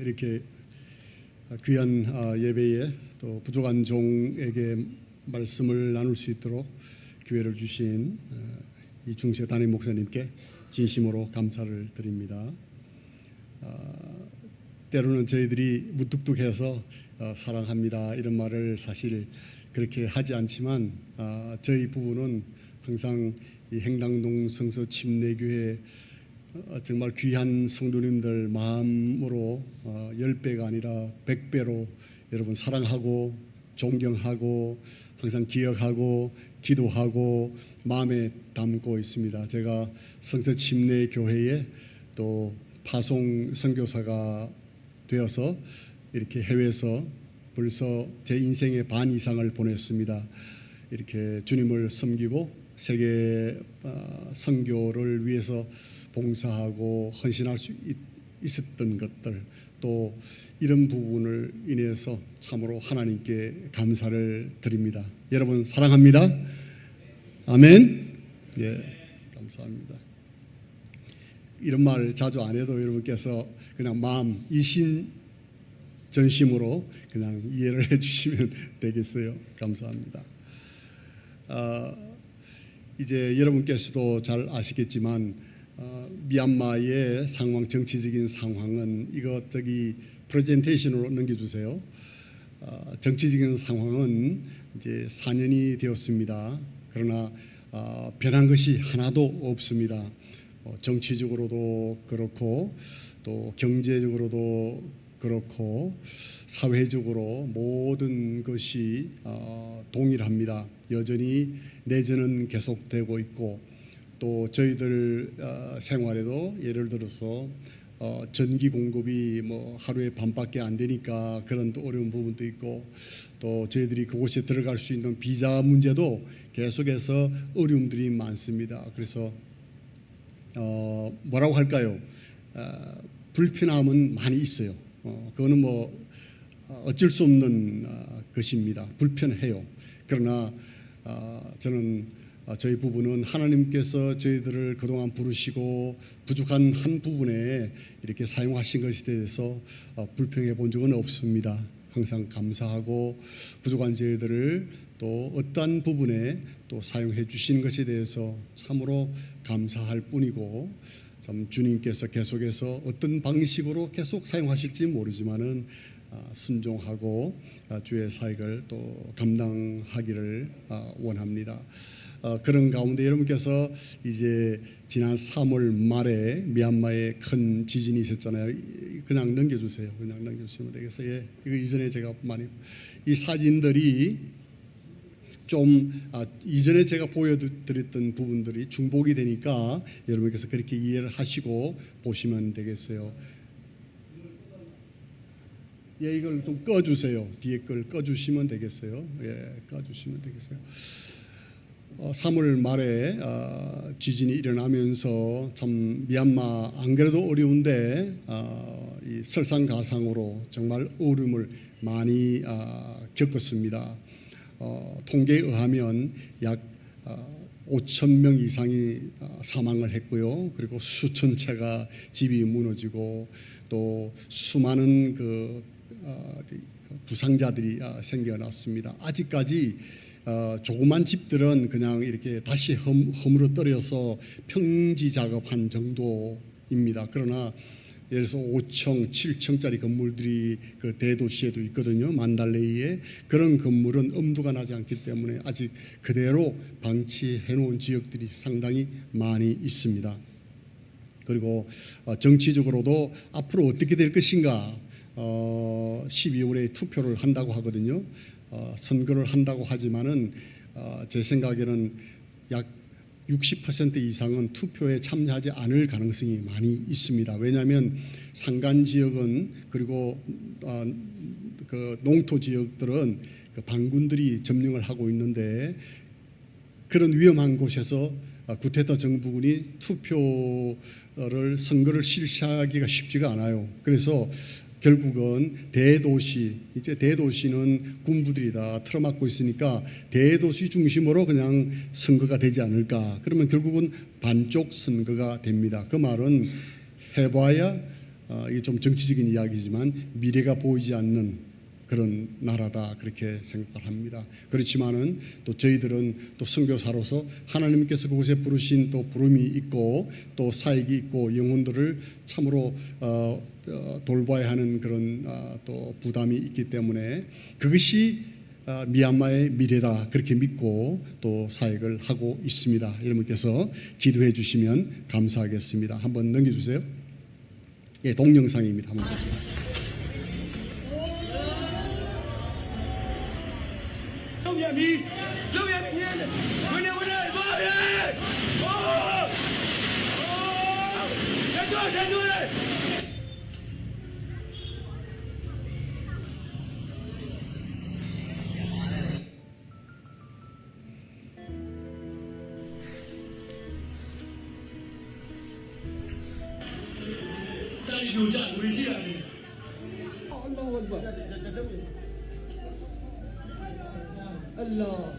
이렇게 귀한 예배에 또 부족한 종에게 말씀을 나눌 수 있도록 기회를 주신 이중세 담임 목사님께 진심으로 감사를 드립니다. 때로는 저희들이 무뚝뚝해서 사랑합니다 이런 말을 사실 그렇게 하지 않지만 저희 부부는 항상 이 행당동 성서 침례교회 정말 귀한 성도님들 마음으로 10배가 아니라 100배로 여러분 사랑하고 존경하고 항상 기억하고 기도하고 마음에 담고 있습니다. 제가 성서 침례교회에 또 파송 선교사가 되어서 이렇게 해외에서 벌써 제 인생의 반 이상을 보냈습니다. 이렇게 주님을 섬기고 세계 선교를 위해서 봉사하고 헌신할 수 있었던 것들 또 이런 부분을 인해서 참으로 하나님께 감사를 드립니다. 여러분 사랑합니다. 아멘. 예, 감사합니다. 이런 말 자주 안 해도 여러분께서 그냥 마음 이신전심으로 그냥 이해를 해주시면 되겠어요. 감사합니다. 이제 여러분께서도 잘 아시겠지만 미얀마의 상황, 정치적인 상황은 이것저기 프레젠테이션으로 넘겨주세요. 정치적인 상황은 이제 4년이 되었습니다. 그러나 변한 것이 하나도 없습니다. 정치적으로도 그렇고 또 경제적으로도 그렇고 사회적으로 모든 것이 동일합니다. 여전히 내전은 계속되고 있고 또 저희들 생활에도 예를 들어서 전기 공급이 뭐 하루에 반밖에 안 되니까 그런 또 어려운 부분도 있고 또 저희들이 그곳에 들어갈 수 있는 비자 문제도 계속해서 어려움들이 많습니다. 그래서 뭐라고 할까요? 불편함은 많이 있어요. 그거는 뭐 어쩔 수 없는 것입니다. 불편해요. 그러나 저는 저희 부부는 하나님께서 저희들을 그동안 부르시고 부족한 한 부분에 이렇게 사용하신 것에 대해서 불평해 본 적은 없습니다. 항상 감사하고 부족한 저희들을 또 어떠한 부분에 또 사용해 주신 것에 대해서 참으로 감사할 뿐이고 참 주님께서 계속해서 어떤 방식으로 계속 사용하실지 모르지만은 순종하고 주의 사역을 또 감당하기를 원합니다. 그런 가운데 여러분께서 이제 지난 3월 말에 미얀마에 큰 지진이 있었잖아요. 그냥 넘겨주세요. 그냥 넘겨주시면 되겠어요. 예, 이거 이전에 제가 많이 이 사진들이 좀 이전에 제가 보여드렸던 부분들이 중복이 되니까 여러분께서 그렇게 이해를 하시고 보시면 되겠어요. 예, 이걸 좀 꺼주세요. 뒤에 걸 꺼주시면 되겠어요. 예, 꺼주시면 되겠어요. 3월 말에 지진이 일어나면서 참 미얀마 안 그래도 어려운데 이 설상가상으로 정말 어려움을 많이 겪었습니다. 통계에 의하면 약 5,000명 이상이 사망을 했고요. 그리고 수천 채가 집이 무너지고 또 수많은 부상자들이 생겨났습니다. 아직까지 조그만 집들은 그냥 이렇게 다시 허물어 떨어서 평지 작업한 정도입니다. 그러나 예를 들어서 5층, 7층짜리 건물들이 그 대도시에도 있거든요. 만달레이에 그런 건물은 엄두가 나지 않기 때문에 아직 그대로 방치해 놓은 지역들이 상당히 많이 있습니다. 그리고 정치적으로도 앞으로 어떻게 될 것인가 12월에 투표를 한다고 하거든요. 선거를 한다고 하지만은 제 생각에는 약 60% 이상은 투표에 참여하지 않을 가능성이 많이 있습니다. 왜냐하면 산간 지역은 그리고 그 농토 지역들은 그 반군들이 점령을 하고 있는데 그런 위험한 곳에서 쿠데타 정부군이 선거를 실시하기가 쉽지가 않아요. 그래서 결국은 대도시, 이제 대도시는 군부들이 다 틀어막고 있으니까 대도시 중심으로 그냥 선거가 되지 않을까. 그러면 결국은 반쪽 선거가 됩니다. 그 말은 해봐야 이게 좀 정치적인 이야기지만 미래가 보이지 않는 그런 나라다 그렇게 생각을 합니다. 그렇지만은 또 저희들은 또 선교사로서 하나님께서 그곳에 부르신 또 부름이 있고 또 사역이 있고 영혼들을 참으로 돌봐야 하는 그런 또 부담이 있기 때문에 그것이 미얀마의 미래다 그렇게 믿고 또 사역을 하고 있습니다. 여러분께서 기도해 주시면 감사하겠습니다. 한번 넘겨주세요. 예, 동영상입니다. 한번 보세요. 六眼明天的，回来，过来！哦，站住！ 带有战危险的。 الله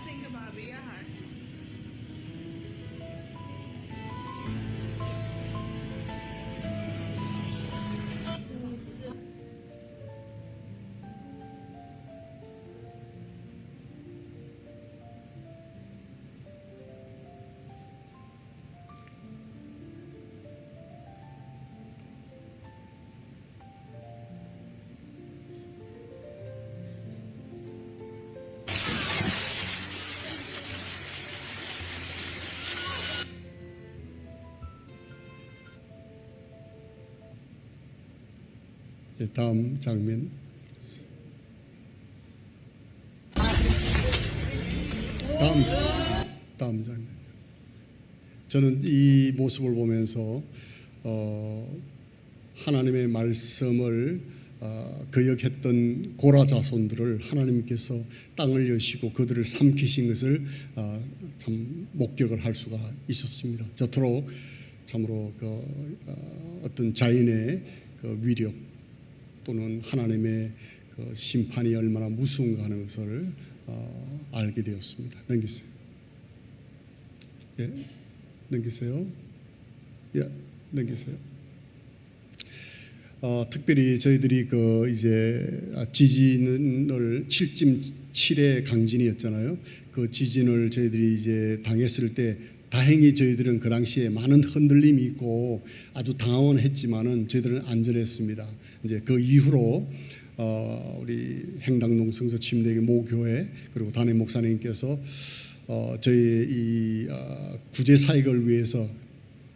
think about it 啊。 다음 장면. 다음 장면. 저는 이 모습을 보면서 하나님의 말씀을 거역했던 고라 자손들을 하나님께서 땅을 여시고 그들을 삼키신 것을 참 목격을 할 수가 있었습니다. 저토록 참으로 어떤 자연의 위력 또는 하나님의 심판이 얼마나 무서운가 하는 것을 알게 되었습니다. 넘기세요. 예, 넘기세요. 예, 넘기세요. 특별히 저희들이 이제 지진을 7.7의 강진이었잖아요. 그 지진을 저희들이 이제 당했을 때 다행히 저희들은 그 당시에 많은 흔들림이 있고 아주 당황은 했지만은 저희들은 안전했습니다. 이제 그 이후로 우리 행당동 성서 침례교 모교회 그리고 담임 목사님께서 저희 이 구제 사역을 위해서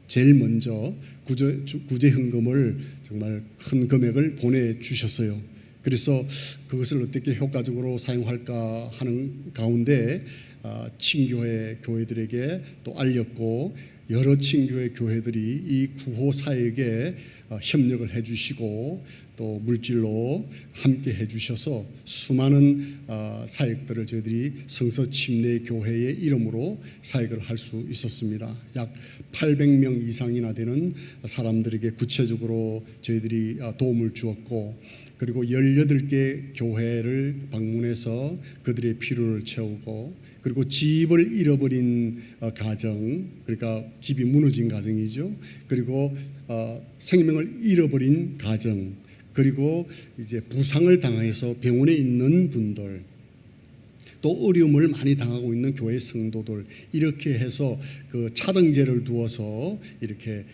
제일 먼저 구제 헌금을 정말 큰 금액을 보내주셨어요. 그래서 그것을 어떻게 효과적으로 사용할까 하는 가운데 친교회 교회들에게 또 알렸고 여러 친교회 교회들이 이 구호 사역에 협력을 해주시고 또 물질로 함께 해주셔서 수많은 사역들을 저희들이 성서 침례 교회의 이름으로 사역을 할 수 있었습니다. 약 800명 이상이나 되는 사람들에게 구체적으로 저희들이 도움을 주었고 그리고 18개 교회를 방문해서 그들의 필요를 채우고 그리고 집을 잃어버린 가정, 그러니까 집이 무너진 가정이죠. 그리고 생명을 잃어버린 가정, 그리고 이제 부상을 당해서 병원에 있는 분들, 또 어려움을 많이 당하고 있는 교회 성도들 이렇게 해서 그 차등제를 두어서 이렇게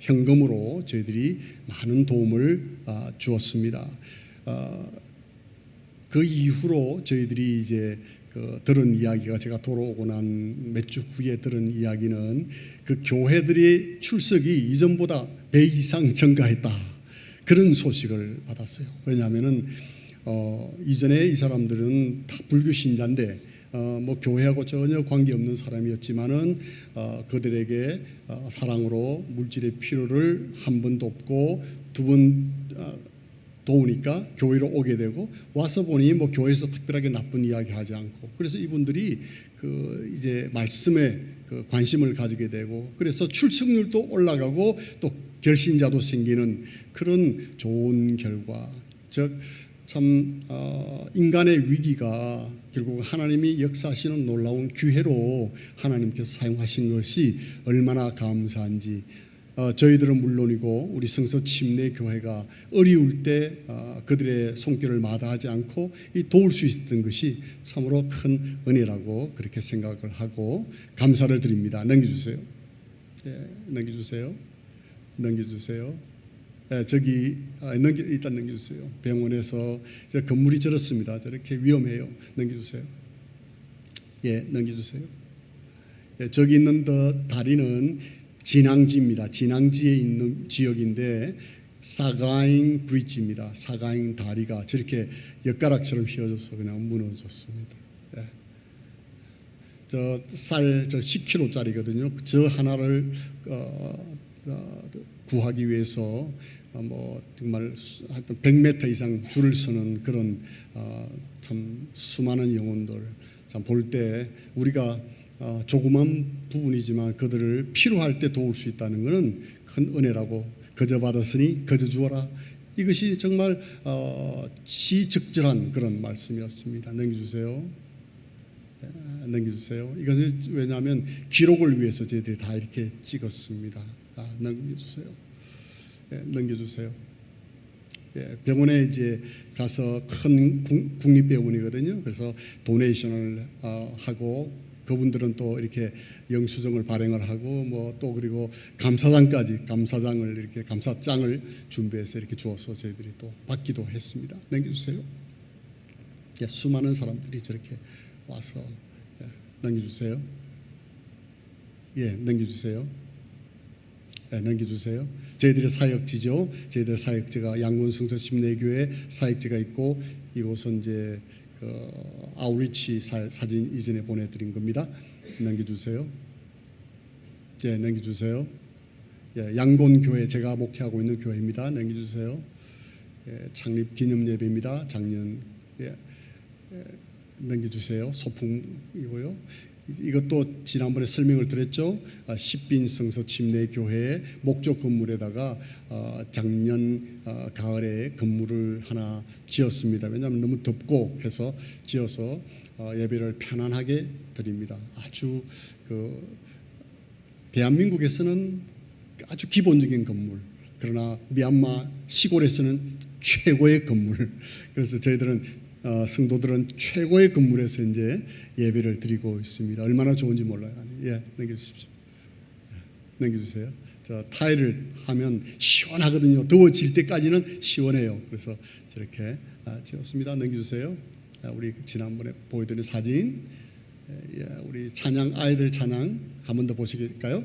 현금으로 저희들이 많은 도움을 주었습니다. 그 이후로 저희들이 이제 들은 이야기가 제가 돌아오고 난 몇 주 후에 들은 이야기는 그 교회들의 출석이 이전보다 배 이상 증가했다 그런 소식을 받았어요. 왜냐하면은 이전에 이 사람들은 다 불교 신자인데 뭐 교회하고 전혀 관계없는 사람이었지만은 그들에게 사랑으로 물질의 필요를 한 번 돕고 두 도우니까 교회로 오게 되고 와서 보니 뭐 교회에서 특별하게 나쁜 이야기 하지 않고 그래서 이분들이 그 이제 말씀에 그 관심을 가지게 되고 그래서 출석률도 올라가고 또 결신자도 생기는 그런 좋은 결과 즉 참 인간의 위기가 결국 하나님이 역사하시는 놀라운 기회로 하나님께서 사용하신 것이 얼마나 감사한지 저희들은 물론이고 우리 성서 침례교회가 어려울 때 그들의 손길을 마다하지 않고 도울 수 있었던 것이 참으로 큰 은혜라고 그렇게 생각을 하고 감사를 드립니다. 넘겨주세요. 예, 넘겨주세요. 넘겨주세요. 예, 저기 일단 넘겨주세요. 병원에서 이제 건물이 저렇습니다. 저렇게 위험해요. 넘겨주세요. 예, 넘겨주세요. 예, 저기 있는 다리는 진앙지입니다. 진앙지에 있는 지역인데 사가잉 브릿지입니다. 사가잉 다리가 저렇게 엿가락처럼 휘어져서 그냥 무너졌습니다. 예. 저 10kg짜리거든요. 저 하나를 구하기 위해서 뭐 정말 하여튼 100m 이상 줄을 서는 그런 참 수많은 영혼들 참 볼 때 우리가 조그만 부분이지만 그들을 필요할 때 도울 수 있다는 것은 큰 은혜라고 거저 받았으니 거저 주어라. 이것이 정말 시적절한 그런 말씀이었습니다. 넘겨주세요. 넘겨주세요. 이것은 왜냐하면 기록을 위해서 저희들이 다 이렇게 찍었습니다. 넘겨주세요. 예, 넘겨주세요. 예, 병원에 이제 가서 큰 국립병원이거든요. 그래서 도네이션을 하고 그분들은 또 이렇게 영수증을 발행을 하고 뭐 또 그리고 감사장을 이렇게 감사장을 준비해서 이렇게 주어서 저희들이 또 받기도 했습니다. 넘겨주세요. 예, 수많은 사람들이 저렇게 와서 예, 넘겨주세요. 예, 넘겨주세요. 네, 넘겨주세요. 저희들의 사역지죠. 저희들의 사역지가 양문 성서 침례교회 사역지가 있고 이곳은 이제 그 아우리치 사진 이전에 보내드린 겁니다. 넘겨주세요. 예, 넘겨주세요. 예, 양곤교회 제가 목회하고 있는 교회입니다. 넘겨주세요. 예, 창립 기념 예배입니다. 작년 넘겨주세요. 소풍이고요. 이것도 지난번에 설명을 드렸죠. 십빈 성서 침례교회의 목조 건물에다가 작년 가을에 건물을 하나 지었습니다. 왜냐하면 너무 덥고 해서 지어서 예배를 편안하게 드립니다. 아주 대한민국에서는 아주 기본적인 건물, 그러나 미얀마 시골에서는 최고의 건물. 그래서 저희들은 성도들은 최고의 건물에서 이제 예배를 드리고 있습니다. 얼마나 좋은지 몰라요. 예, 넘겨주십시오. 넘겨주세요. 저 타일을 하면 시원하거든요. 더워질 때까지는 시원해요. 그래서 저렇게 지었습니다. 넘겨주세요. 우리 지난번에 보여드린 사진, 예, 우리 찬양 아이들 찬양 한 번 더 보시겠까요?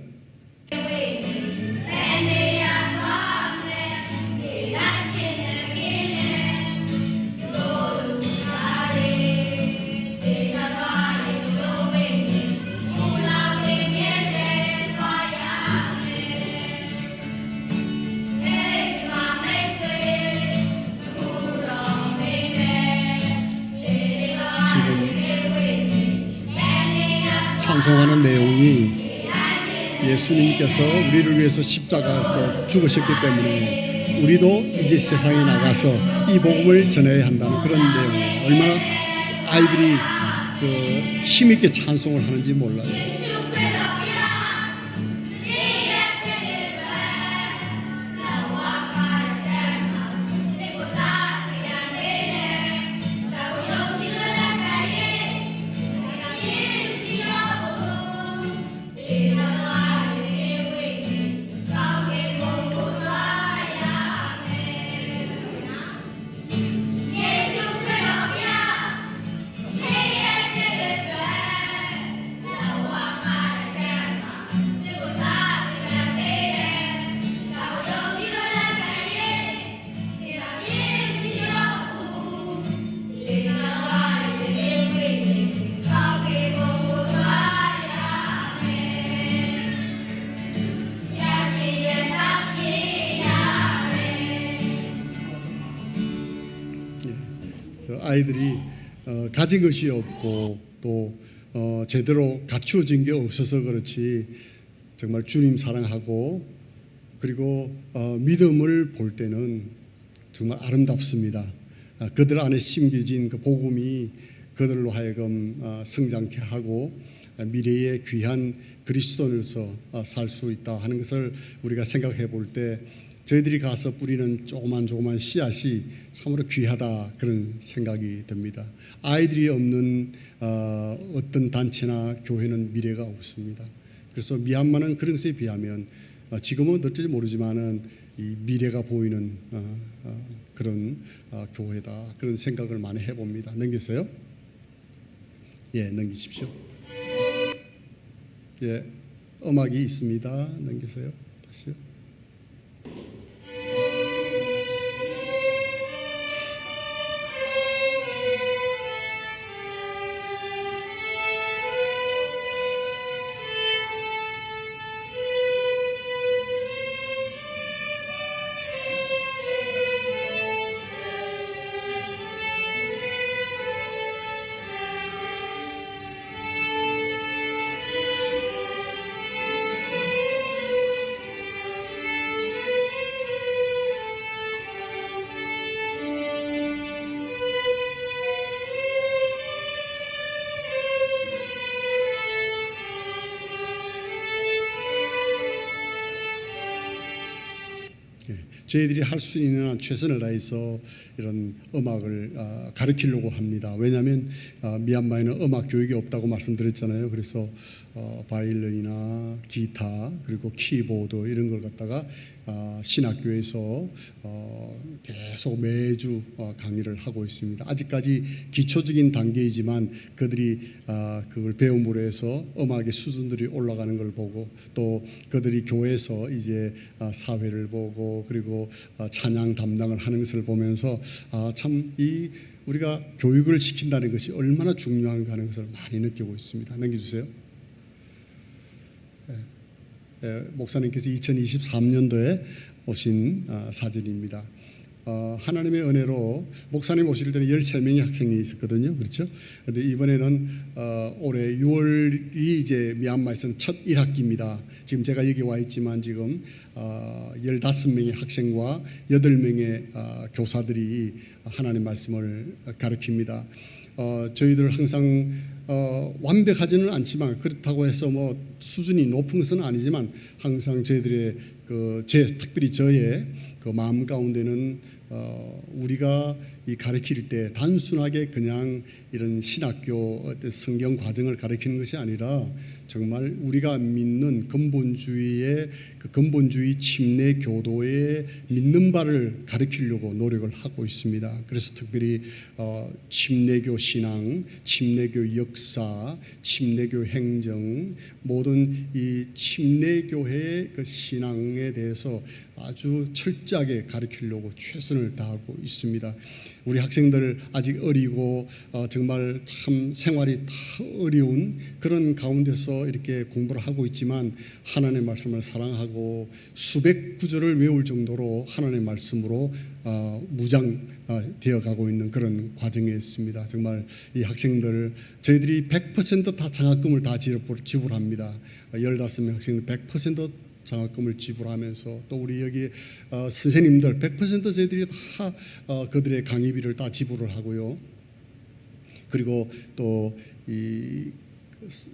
찬송하는 내용이 예수님께서 우리를 위해서 십자가에서 죽으셨기 때문에 우리도 이제 세상에 나가서 이 복음을 전해야 한다는 그런 내용이에요. 얼마나 아이들이 힘있게 찬송을 하는지 몰라요. 아이들이 가진 것이 없고 또 제대로 갖추어진 게 없어서 그렇지 정말 주님 사랑하고 그리고 믿음을 볼 때는 정말 아름답습니다. 그들 안에 심겨진 그 복음이 그들로 하여금 성장케 하고 미래의 귀한 그리스도인으로서 살 수 있다 하는 것을 우리가 생각해 볼 때 저희들이 가서 뿌리는 조그만 씨앗이 참으로 귀하다 그런 생각이 듭니다. 아이들이 없는 어떤 단체나 교회는 미래가 없습니다. 그래서 미얀마는 그런 것에 비하면 지금은 어떨지 모르지만은 이 미래가 보이는 그런 교회다 그런 생각을 많이 해봅니다. 넘기세요. 예, 넘기십시오. 예, 음악이 있습니다. 넘기세요. 다시요. 저희들이 할 수 있는 한 최선을 다해서 이런 음악을 가르치려고 합니다. 왜냐하면 미얀마에는 음악 교육이 없다고 말씀드렸잖아요. 그래서 바이올린이나 기타 그리고 키보드 이런 걸 갖다가 신학교에서 계속 매주 강의를 하고 있습니다. 아직까지 기초적인 단계이지만 그들이 그걸 배움으로 해서 음악의 수준들이 올라가는 걸 보고 또 그들이 교회에서 이제 사회를 보고 그리고 찬양 담당을 하는 것을 보면서 참 이 우리가 교육을 시킨다는 것이 얼마나 중요한가 하는 것을 많이 느끼고 있습니다. 넘겨주세요. 목사님께서 2023년도에 오신 사진입니다. 하나님의 은혜로 목사님 오실 때는 13명의 학생이 있었거든요. 그렇죠? 그런데 이번에는 올해 6월이 이제 미얀마에서는 첫 1학기입니다. 지금 제가 여기 와 있지만 지금 15명의 학생과 8명의 교사들이 하나님 말씀을 가르칩니다. 저희들 항상 완벽하지는 않지만 그렇다고 해서 뭐 수준이 높은 것은 아니지만 항상 저희들의 특별히 저의 그 마음 가운데는 우리가 이 가르칠 때 단순하게 그냥 이런 신학교 어떤 성경 과정을 가르치는 것이 아니라 정말 우리가 믿는 근본주의의 그 근본주의 침례 교도의 믿는 바를 가르치려고 노력을 하고 있습니다. 그래서 특별히 침례교 신앙, 침례교 역사, 침례교 행정 모든 이 침례교회의 그 신앙에 대해서 아주 철저하게 가르치려고 최선을 다하고 있습니다. 우리 학생들 아직 어리고 정말 참 생활이 다 어려운 그런 가운데서 이렇게 공부를 하고 있지만 하나님의 말씀을 사랑하고 수백 구절을 외울 정도로 하나님의 말씀으로 무장되어 가고 있는 그런 과정에 있습니다. 정말 이 학생들 저희들이 100% 다 장학금을 다 지불합니다. 15명 학생들 100% 장학금을 지불하면서 또 우리 여기 선생님들 100% 저희들이 다 그들의 강의비를 다 지불을 하고요. 그리고 또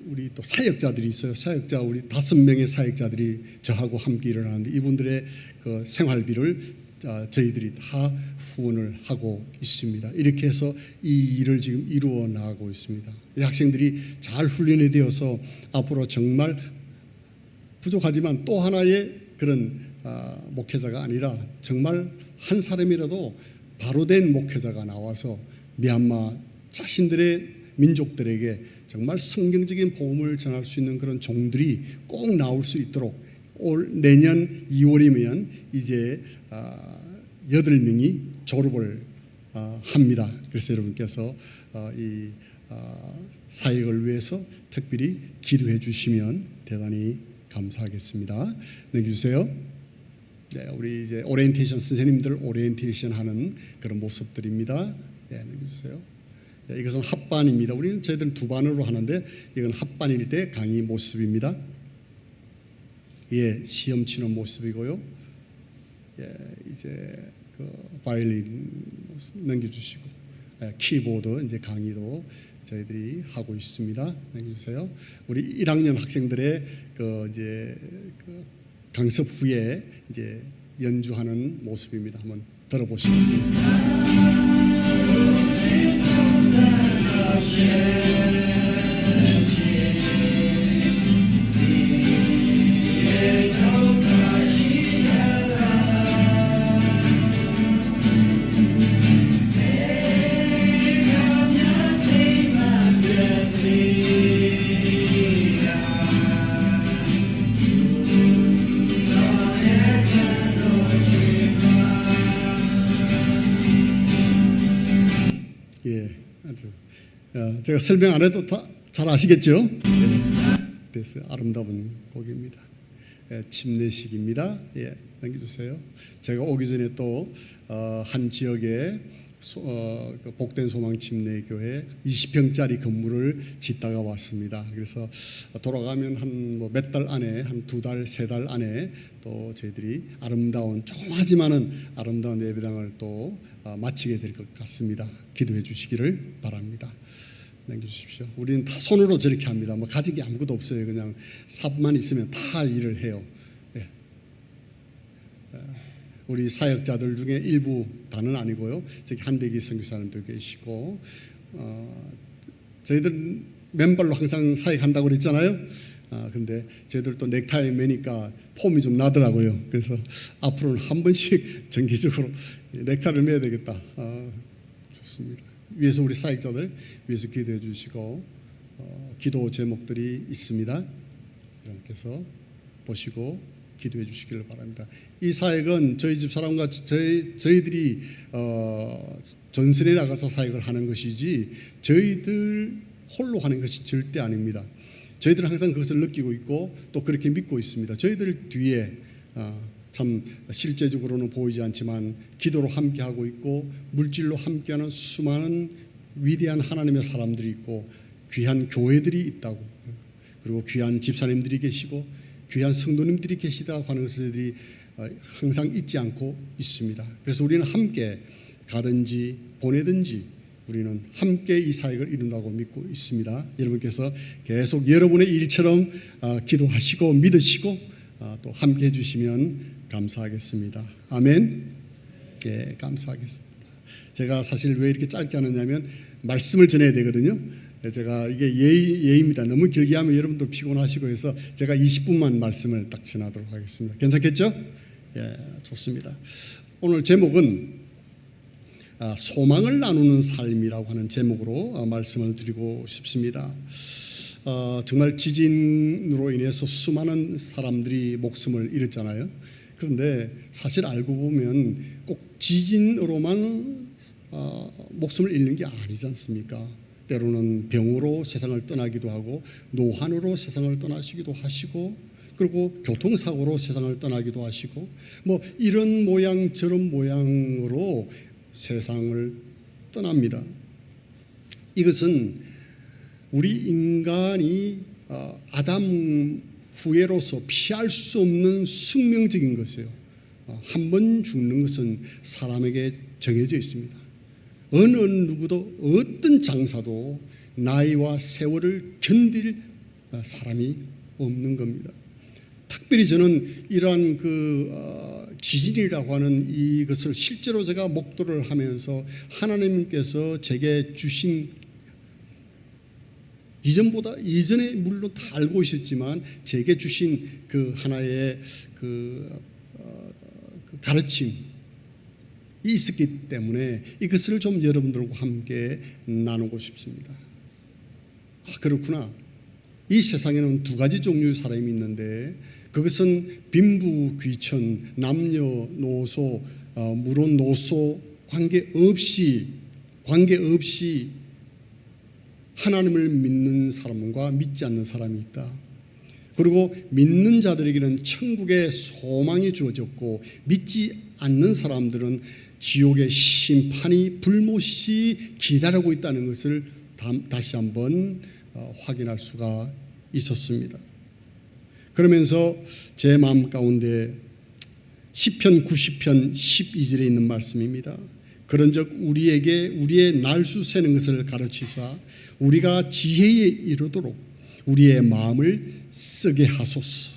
우리 또 사역자들이 있어요. 사역자 우리 5명의 사역자들이 저하고 함께 일을 하는데 이분들의 그 생활비를 저희들이 다 후원을 하고 있습니다. 이렇게 해서 이 일을 지금 이루어 나가고 있습니다. 이 학생들이 잘 훈련이 되어서 앞으로 정말 부족하지만 또 하나의 그런 목회자가 아니라 정말 한 사람이라도 바로된 목회자가 나와서 미얀마 자신들의 민족들에게 정말 성경적인 복음을 전할 수 있는 그런 종들이 꼭 나올 수 있도록 내년 2월이면 이제 8명이 졸업을 합니다. 그래서 여러분께서 이 사역을 위해서 특별히 기도해 주시면 대단히 감사하겠습니다. 넘겨주세요. 네, 우리 이제 오리엔테이션 선생님들 오리엔테이션 하는 그런 모습들입니다. 넘겨주세요. 이것은 합반입니다. 우리는 저희들은 두 반으로 하는데 이건 합반일 때 강의 모습입니다. 시험 치는 모습이고요. 이제 그 바이올린 넘겨주시고 키보드 이제 강의도 저희들이 하고 있습니다. 넘겨주세요. 우리 1학년 학생들의 이제 강습 후에 이제 연주하는 모습입니다. 한번 들어보시겠습니다. 제가 설명 안 해도 다 잘 아시겠죠? 됐어요. 아름다운 곡입니다. 침례식입니다. 넘겨주세요. 제가 오기 전에 또 한 지역에 복된 소망 침례교회 20평짜리 건물을 짓다가 왔습니다. 그래서 돌아가면 한 몇 달 안에, 한 2달, 3달 안에 또 저희들이 아름다운, 조그마하지만은 아름다운 예배당을 또 마치게 될 것 같습니다. 기도해 주시기를 바랍니다. 남겨주십시오. 우리는 다 손으로 저렇게 합니다. 뭐 가진 게 아무것도 없어요. 그냥 삽만 있으면 다 일을 해요. 우리 사역자들 중에 일부 다는 아니고요. 저기 한대기 선교사님도 계시고, 저희들 맨발로 항상 사역한다고 그랬잖아요. 근데 저희들 또 넥타이 매니까 폼이 좀 나더라고요. 그래서 앞으로는 한 번씩 정기적으로 넥타이를 매야 되겠다. 좋습니다. 위에서 우리 사역자들 위해서 기도해 주시고, 기도 제목들이 있습니다. 여러분께서 보시고 기도해 주시기를 바랍니다. 이 사역은 저희 집 사람과 저희들이 전선에 나가서 사역을 하는 것이지 저희들 홀로 하는 것이 절대 아닙니다. 저희들은 항상 그것을 느끼고 있고 또 그렇게 믿고 있습니다. 저희들 뒤에 참 실제적으로는 보이지 않지만 기도로 함께하고 있고 물질로 함께하는 수많은 위대한 하나님의 사람들이 있고 귀한 교회들이 있다고, 그리고 귀한 집사님들이 계시고 귀한 성도님들이 계시다고 하는 것을 저희들이 항상 잊지 않고 있습니다. 그래서 우리는 함께 가든지 보내든지 우리는 함께 이 사역을 이룬다고 믿고 있습니다. 여러분께서 계속 여러분의 일처럼 기도하시고 믿으시고 또 함께 해주시면 감사하겠습니다. 아멘. 감사하겠습니다. 제가 사실 왜 이렇게 짧게 하느냐면 말씀을 전해야 되거든요. 제가 이게 예의입니다. 너무 길게 하면 여러분들 피곤하시고 해서 제가 20분만 말씀을 딱 전하도록 하겠습니다. 괜찮겠죠? 좋습니다. 오늘 제목은 소망을 나누는 삶이라고 하는 제목으로 말씀을 드리고 싶습니다. 정말 지진으로 인해서 수많은 사람들이 목숨을 잃었잖아요. 그런데 사실 알고 보면 꼭 지진으로만 목숨을 잃는 게 아니지 않습니까? 때로는 병으로 세상을 떠나기도 하고 노환으로 세상을 떠나시기도 하시고 그리고 교통사고로 세상을 떠나기도 하시고 뭐 이런 모양 저런 모양으로 세상을 떠납니다. 이것은 우리 인간이 아담 후예로서 피할 수 없는 숙명적인 것이에요. 한 번 죽는 것은 사람에게 정해져 있습니다. 어느 누구도 어떤 장사도 나이와 세월을 견딜 사람이 없는 겁니다. 특별히 저는 이러한 지진이라고 하는 이것을 실제로 제가 목도를 하면서 하나님께서 제게 주신, 이전에 물론 다 알고 있었지만 제게 주신 그 하나의 가르침이 있었기 때문에 이것을 좀 여러분들과 함께 나누고 싶습니다. 그렇구나. 이 세상에는 두 가지 종류의 사람이 있는데 그것은 빈부귀천, 남녀노소, 무론노소 관계없이 하나님을 믿는 사람과 믿지 않는 사람이 있다. 그리고 믿는 자들에게는 천국의 소망이 주어졌고 믿지 않는 사람들은 지옥의 심판이 불못이 기다리고 있다는 것을 다시 한번 확인할 수가 있었습니다. 그러면서 제 마음 가운데 시편 90편 12절에 있는 말씀입니다. 그런즉 우리에게 우리의 날수 세는 것을 가르치사 우리가 지혜에 이르도록 우리의 마음을 쓰게 하소서.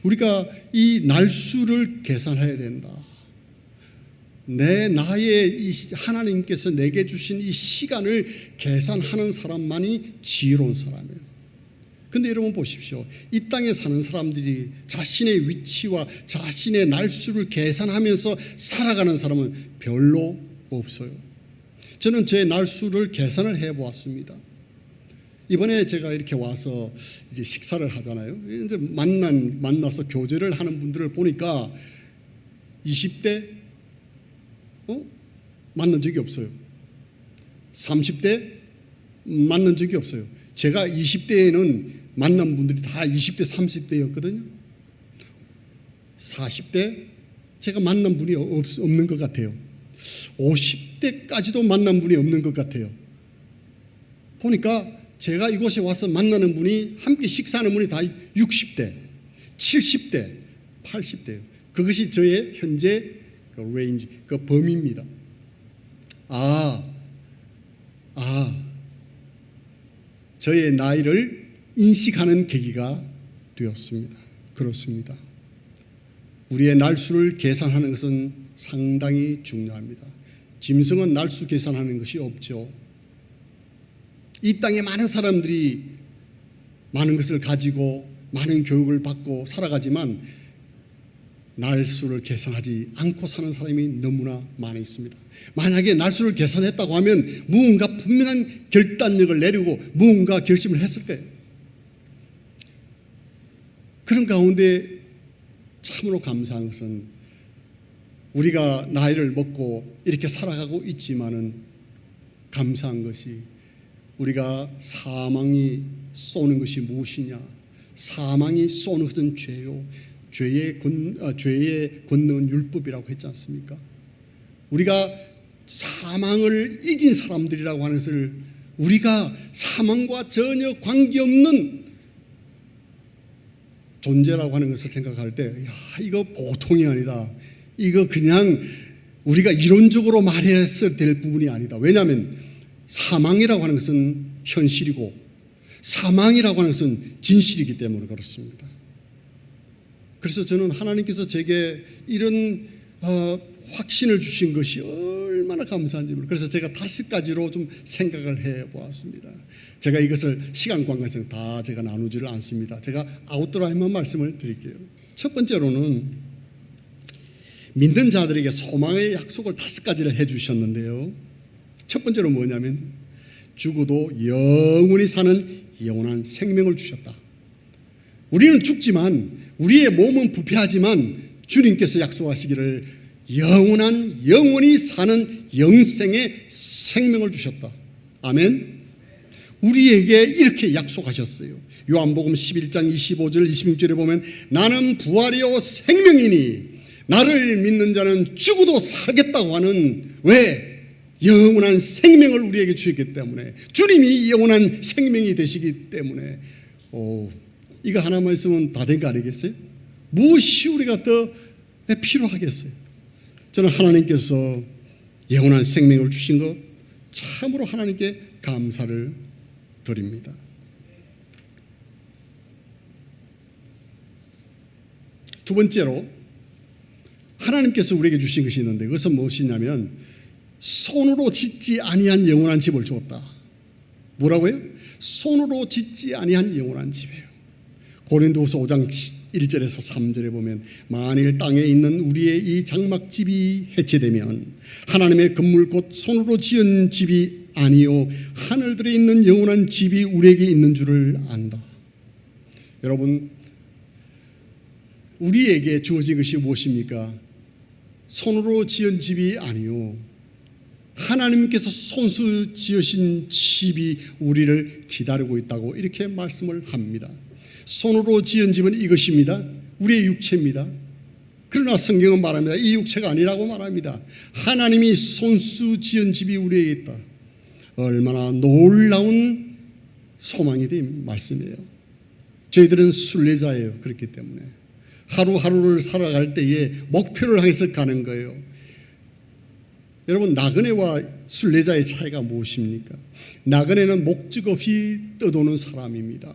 우리가 이 날수를 계산해야 된다. 나의 하나님께서 내게 주신 이 시간을 계산하는 사람만이 지혜로운 사람이에요. 근데 여러분 보십시오. 이 땅에 사는 사람들이 자신의 위치와 자신의 날수를 계산하면서 살아가는 사람은 별로 없어요. 저는 제 날수를 계산을 해보았습니다. 이번에 제가 이렇게 와서 이제 식사를 하잖아요. 이제 만나서 교제를 하는 분들을 보니까 20대 만난 적이 없어요. 30대 만난 적이 없어요. 제가 20대에는 만난 분들이 다 20대, 30대였거든요. 40대 제가 만난 분이 없는 것 같아요. 50대까지도 만난 분이 없는 것 같아요. 보니까 제가 이곳에 와서 만나는 분이 함께 식사하는 분이 다 60대, 70대, 80대예요. 그것이 저의 현재 그 레인지, 그 범위입니다. 저의 나이를 인식하는 계기가 되었습니다. 그렇습니다. 우리의 날수를 계산하는 것은 상당히 중요합니다. 짐승은 날수 계산하는 것이 없죠. 이 땅에 많은 사람들이 많은 것을 가지고 많은 교육을 받고 살아가지만 날수를 계산하지 않고 사는 사람이 너무나 많이 있습니다. 만약에 날수를 계산했다고 하면 무언가 분명한 결단력을 내리고 무언가 결심을 했을 거예요. 그런 가운데 참으로 감사한 것은 우리가 나이를 먹고 이렇게 살아가고 있지만은 감사한 것이 우리가 사망이 쏘는 것이 무엇이냐? 사망이 쏘는 것은 죄요. 죄의 권능은 율법이라고 했지 않습니까? 우리가 사망을 이긴 사람들이라고 하는 것을 우리가 사망과 전혀 관계없는 존재라고 하는 것을 생각할 때, 이거 보통이 아니다. 이거 그냥 우리가 이론적으로 말했을 될 부분이 아니다. 왜냐하면 사망이라고 하는 것은 현실이고 사망이라고 하는 것은 진실이기 때문에 그렇습니다. 그래서 저는 하나님께서 제게 이런 확신을 주신 것이 얼마나 감사한지 모르겠어요. 그래서 제가 5가지로 좀 생각을 해보았습니다. 제가 이것을 시간 관계상 다 제가 나누지를 않습니다. 제가 아웃라인만 말씀을 드릴게요. 첫 번째로는 믿는 자들에게 소망의 약속을 5가지를 해주셨는데요. 첫 번째로 뭐냐면 죽어도 영원히 사는 영원한 생명을 주셨다. 우리는 죽지만 우리의 몸은 부패하지만 주님께서 약속하시기를 영원히 사는 영생의 생명을 주셨다. 아멘. 우리에게 이렇게 약속하셨어요. 요한복음 11장 25절 26절에 보면 나는 부활이요 생명이니 나를 믿는 자는 죽어도 살겠다고 하는, 왜? 영원한 생명을 우리에게 주셨기 때문에, 주님이 영원한 생명이 되시기 때문에. 이거 하나만 있으면 다 된 거 아니겠어요? 무엇이 우리가 더 필요하겠어요? 저는 하나님께서 영원한 생명을 주신 것 참으로 하나님께 감사를 드립니다. 두 번째로 하나님께서 우리에게 주신 것이 있는데 그것은 무엇이냐면 손으로 짓지 아니한 영원한 집을 주었다. 뭐라고요? 손으로 짓지 아니한 영원한 집이에요. 고린도후서 5장 1절에서 3절에 보면 만일 땅에 있는 우리의 이 장막집이 해체되면 하나님의 건물 곧 손으로 지은 집이 아니요 하늘들에 있는 영원한 집이 우리에게 있는 줄을 안다. 여러분, 우리에게 주어진 것이 무엇입니까? 손으로 지은 집이 아니요 하나님께서 손수 지으신 집이 우리를 기다리고 있다고 이렇게 말씀을 합니다. 손으로 지은 집은 이것입니다. 우리의 육체입니다. 그러나 성경은 말합니다. 이 육체가 아니라고 말합니다. 하나님이 손수 지은 집이 우리에게 있다. 얼마나 놀라운 소망이 된 말씀이에요. 저희들은 순례자예요. 그렇기 때문에 하루하루를 살아갈 때에 목표를 향해서 가는 거예요. 여러분, 나그네와 순례자의 차이가 무엇입니까? 나그네는 목적 없이 떠도는 사람입니다.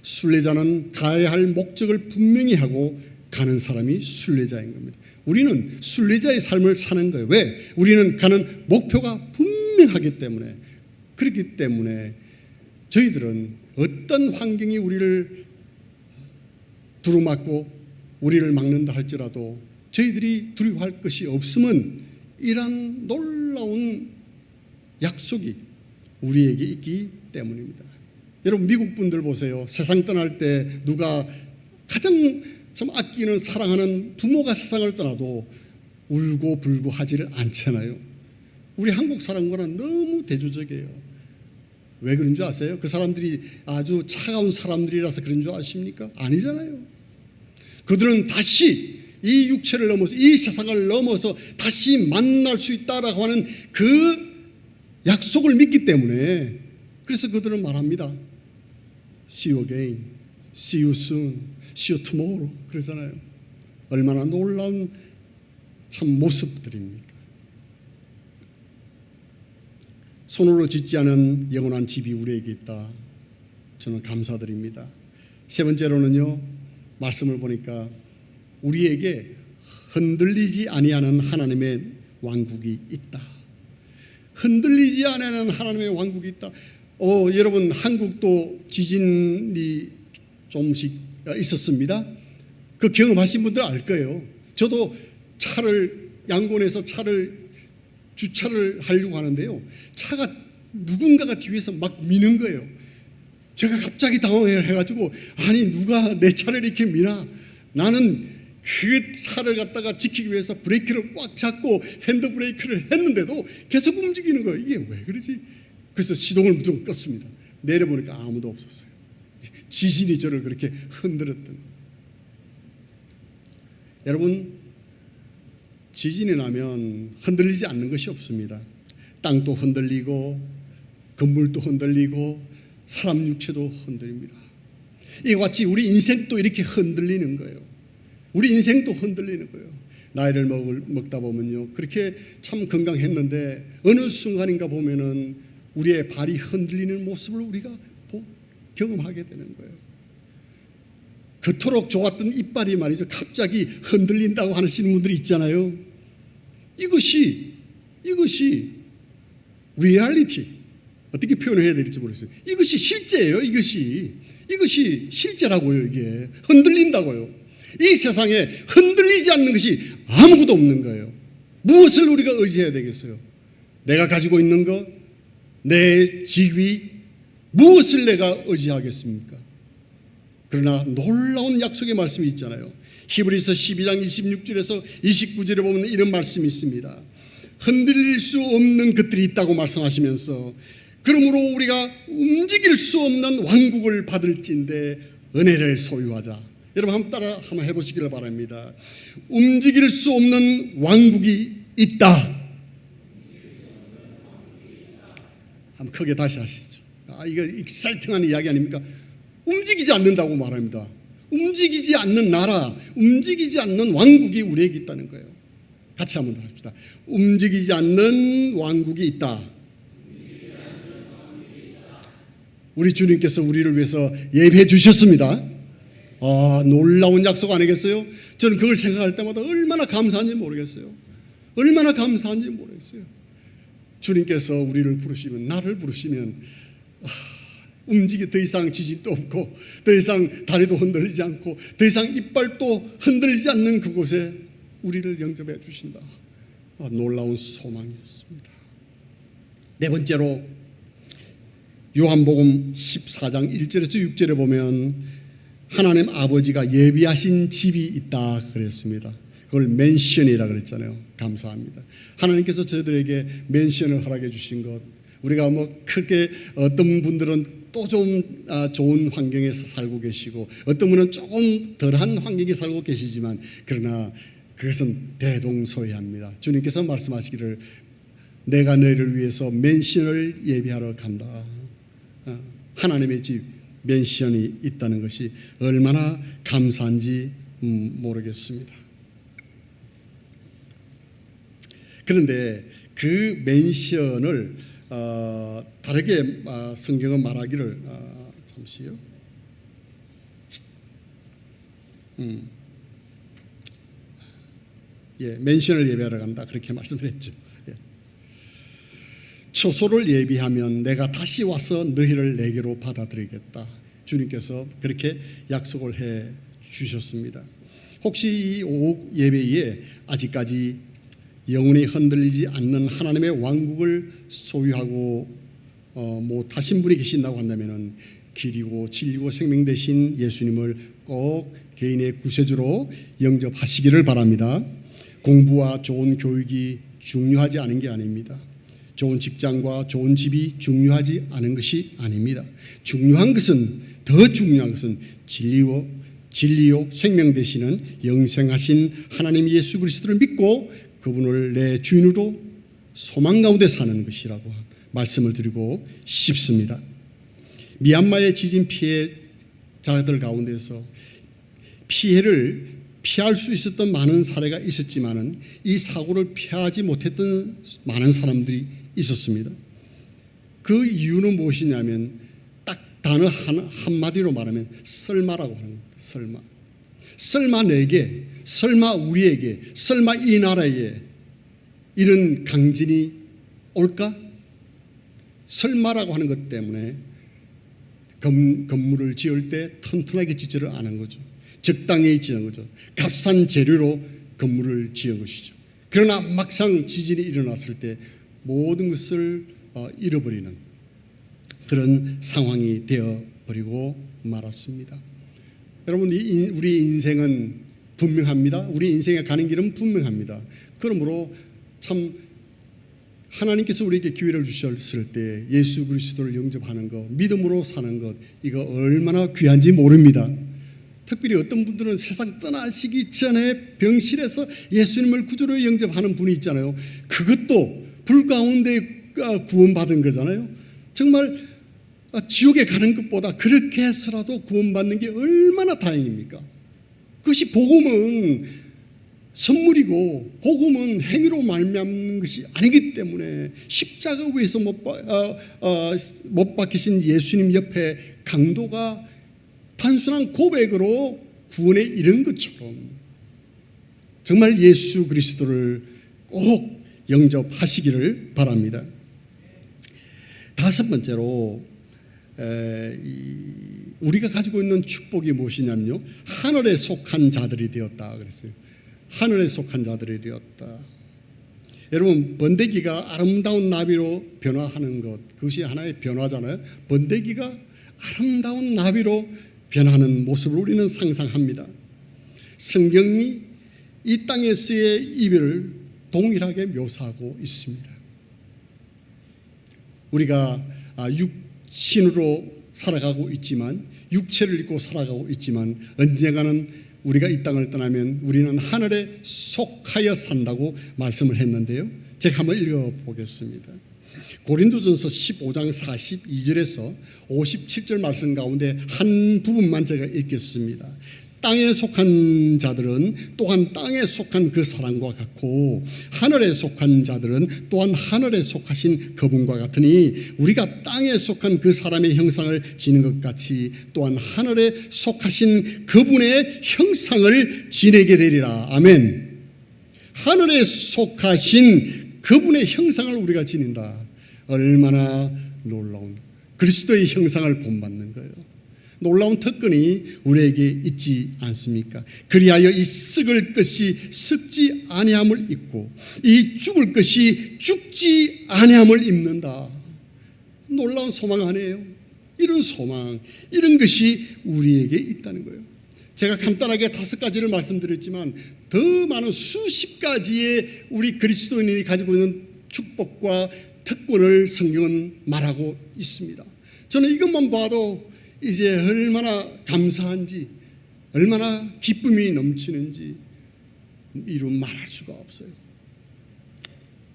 순례자는 가야 할 목적을 분명히 하고 가는 사람이 순례자인 겁니다. 우리는 순례자의 삶을 사는 거예요. 왜? 우리는 가는 목표가 분명하기 때문에. 그렇기 때문에 저희들은 어떤 환경이 우리를 두루막고 우리를 막는다 할지라도 저희들이 두려워할 것이 없으면 이러한 놀라운 약속이 우리에게 있기 때문입니다. 여러분, 미국 분들 보세요. 세상 떠날 때 누가 가장 참 아끼는 사랑하는 부모가 세상을 떠나도 울고 불고 하지를 않잖아요. 우리 한국 사람과는 너무 대조적이에요. 왜 그런 줄 아세요? 그 사람들이 아주 차가운 사람들이라서 그런 줄 아십니까? 아니잖아요. 그들은 다시 이 육체를 넘어서 이 세상을 넘어서 다시 만날 수 있다라고 하는 그 약속을 믿기 때문에 그래서 그들은 말합니다. See you again, see you soon, see you tomorrow 그러잖아요. 얼마나 놀라운 참 모습들입니까? 손으로 짓지 않은 영원한 집이 우리에게 있다. 저는 감사드립니다. 세 번째로는요, 말씀을 보니까 우리에게 흔들리지 아니하는 하나님의 왕국이 있다. 흔들리지 아니하는 하나님의 왕국이 있다. 여러분, 한국도 지진이 조금씩 있었습니다. 그 경험하신 분들 알 거예요. 저도 양곤에서 주차를 하려고 하는데요. 차가 누군가가 뒤에서 막 미는 거예요. 제가 갑자기 당황해가지고 아니 누가 내 차를 이렇게 미나. 나는 그 차를 갖다가 지키기 위해서 브레이크를 꽉 잡고 핸드브레이크를 했는데도 계속 움직이는 거예요. 이게 왜 그러지? 그래서 시동을 무조건 껐습니다. 내려보니까 아무도 없었어요. 지진이 저를 그렇게 흔들었던. 여러분, 지진이 나면 흔들리지 않는 것이 없습니다. 땅도 흔들리고 건물도 흔들리고 사람 육체도 흔들립니다. 이와 같이 우리 인생도 이렇게 흔들리는 거예요. 우리 인생도 흔들리는 거예요. 나이를 먹다 보면요, 그렇게 참 건강했는데 어느 순간인가 보면은 우리의 발이 흔들리는 모습을 우리가 경험하게 되는 거예요. 그토록 좋았던 이빨이 말이죠, 갑자기 흔들린다고 하시는 분들이 있잖아요. 이것이 리얼리티, 어떻게 표현해야 될지 모르겠어요. 이것이 실제예요. 이것이 실제라고요. 이게 흔들린다고요. 이 세상에 흔들리지 않는 것이 아무것도 없는 거예요. 무엇을 우리가 의지해야 되겠어요? 내가 가지고 있는 것, 내 직위, 무엇을 내가 의지하겠습니까? 그러나 놀라운 약속의 말씀이 있잖아요. 히브리서 12장 26절에서 29절에 보면 이런 말씀이 있습니다. 흔들릴 수 없는 것들이 있다고 말씀하시면서 그러므로 우리가 움직일 수 없는 왕국을 받을진대 은혜를 소유하자. 여러분 한번 해보시기를 바랍니다. 움직일 수 없는 왕국이 있다. 한번 크게 다시 하시죠. 이거 익사이팅한 이야기 아닙니까? 움직이지 않는다고 말합니다. 움직이지 않는 나라, 움직이지 않는 왕국이 우리에게 있다는 거예요. 같이 한번 합시다. 움직이지 않는 왕국이 있다. 우리 주님께서 우리를 위해서 예배해 주셨습니다. 놀라운 약속 아니겠어요? 저는 그걸 생각할 때마다 얼마나 감사한지 모르겠어요. 얼마나 감사한지 모르겠어요. 주님께서 우리를 부르시면, 나를 부르시면 더 이상 지진도 없고 더 이상 다리도 흔들리지 않고 더 이상 이빨도 흔들리지 않는 그곳에 우리를 영접해 주신다. 놀라운 소망이었습니다. 네 번째로 요한복음 14장 1절에서 6절에 보면 하나님 아버지가 예비하신 집이 있다 그랬습니다. 그걸 맨션이라 그랬잖아요. 감사합니다. 하나님께서 저희들에게 맨션을 허락해 주신 것, 우리가 크게 어떤 분들은 또 좀 좋은 환경에서 살고 계시고 어떤 분은 조금 덜한 환경에 살고 계시지만 그러나 그것은 대동소이합니다. 주님께서 말씀하시기를 내가 너희를 위해서 맨션을 예비하러 간다. 하나님의 집 맨션이 있다는 것이 얼마나 감사한지 모르겠습니다. 그런데 그 맨션을 다르게 성경은 말하기를 잠시요. 맨션을 예비하러 간다 그렇게 말씀을 했죠. 처소를 예비하면 내가 다시 와서 너희를 내게로 받아들이겠다. 주님께서 그렇게 약속을 해 주셨습니다. 혹시 이 오후 예배에 아직까지 영원히 흔들리지 않는 하나님의 왕국을 소유하고 못하신 분이 계신다고 한다면 길이고 진리고 생명 되신 예수님을 꼭 개인의 구세주로 영접하시기를 바랍니다. 공부와 좋은 교육이 중요하지 않은 게 아닙니다. 좋은 직장과 좋은 집이 중요하지 않은 것이 아닙니다. 중요한 것은 더 중요한 것은 진리요 생명 되시는 영생하신 하나님 예수 그리스도를 믿고 그분을 내 주인으로 소망 가운데 사는 것이라고 말씀을 드리고 싶습니다. 미얀마의 지진 피해자들 가운데서 피해를 피할 수 있었던 많은 사례가 있었지만은 이 사고를 피하지 못했던 많은 사람들이 있었습니다. 그 이유는 무엇이냐면 딱 단어 한마디로 말하면 설마라고 하는 겁니다. 설마. 설마 내게, 설마 우리에게, 설마 이 나라에 이런 강진이 올까? 설마라고 하는 것 때문에 건물을 지을 때 튼튼하게 짓지를 않은 거죠. 적당히 지은 거죠. 값싼 재료로 건물을 지은 것이죠. 그러나 막상 지진이 일어났을 때 모든 것을 잃어버리는 그런 상황이 되어버리고 말았습니다. 여러분, 우리 인생은 분명합니다. 우리 인생에 가는 길은 분명합니다. 그러므로 참 하나님께서 우리에게 기회를 주셨을 때 예수 그리스도를 영접하는 것, 믿음으로 사는 것, 이거 얼마나 귀한지 모릅니다. 특별히 어떤 분들은 세상 떠나시기 전에 병실에서 예수님을 구주로 영접하는 분이 있잖아요. 그것도 불 가운데 구원받은 거잖아요. 정말 지옥에 가는 것보다 그렇게 해서라도 구원받는 게 얼마나 다행입니까? 그것이 복음은 선물이고 복음은 행위로 말미암는 것이 아니기 때문에 십자가 위에서 못 박히신 예수님 옆에 강도가 단순한 고백으로 구원에 이른 것처럼 정말 예수 그리스도를 꼭 영접하시기를 바랍니다. 다섯 번째로 우리가 가지고 있는 축복이 무엇이냐면요, 하늘에 속한 자들이 되었다 그랬어요. 하늘에 속한 자들이 되었다. 여러분, 번데기가 아름다운 나비로 변화하는 것, 그것이 하나의 변화잖아요. 번데기가 아름다운 나비로 변하는 모습을 우리는 상상합니다. 성경이 이 땅에서의 이별을 동일하게 묘사하고 있습니다. 우리가 육신으로 살아가고 있지만, 육체를 입고 살아가고 있지만 언젠가는 우리가 이 땅을 떠나면 우리는 하늘에 속하여 산다고 말씀을 했는데요. 제가 한번 읽어보겠습니다. 고린도전서 15장 42절에서 57절 말씀 가운데 한 부분만 제가 읽겠습니다. 땅에 속한 자들은 또한 땅에 속한 그 사람과 같고 하늘에 속한 자들은 또한 하늘에 속하신 그분과 같으니 우리가 땅에 속한 그 사람의 형상을 지닌 것 같이 또한 하늘에 속하신 그분의 형상을 지내게 되리라. 아멘. 하늘에 속하신 그분의 형상을 우리가 지닌다. 얼마나 놀라운 그리스도의 형상을 본받는 거예요. 놀라운 특권이 우리에게 있지 않습니까? 그리하여 이 썩을 것이 썩지 아니함을 입고 이 죽을 것이 죽지 아니함을 입는다. 놀라운 소망 아니에요? 이런 소망, 이런 것이 우리에게 있다는 거예요. 제가 간단하게 5가지를 말씀드렸지만 더 많은 수십 가지의 우리 그리스도인이 가지고 있는 축복과 특권을 성경은 말하고 있습니다. 저는 이것만 봐도 이제 얼마나 감사한지, 얼마나 기쁨이 넘치는지 이루 말할 수가 없어요.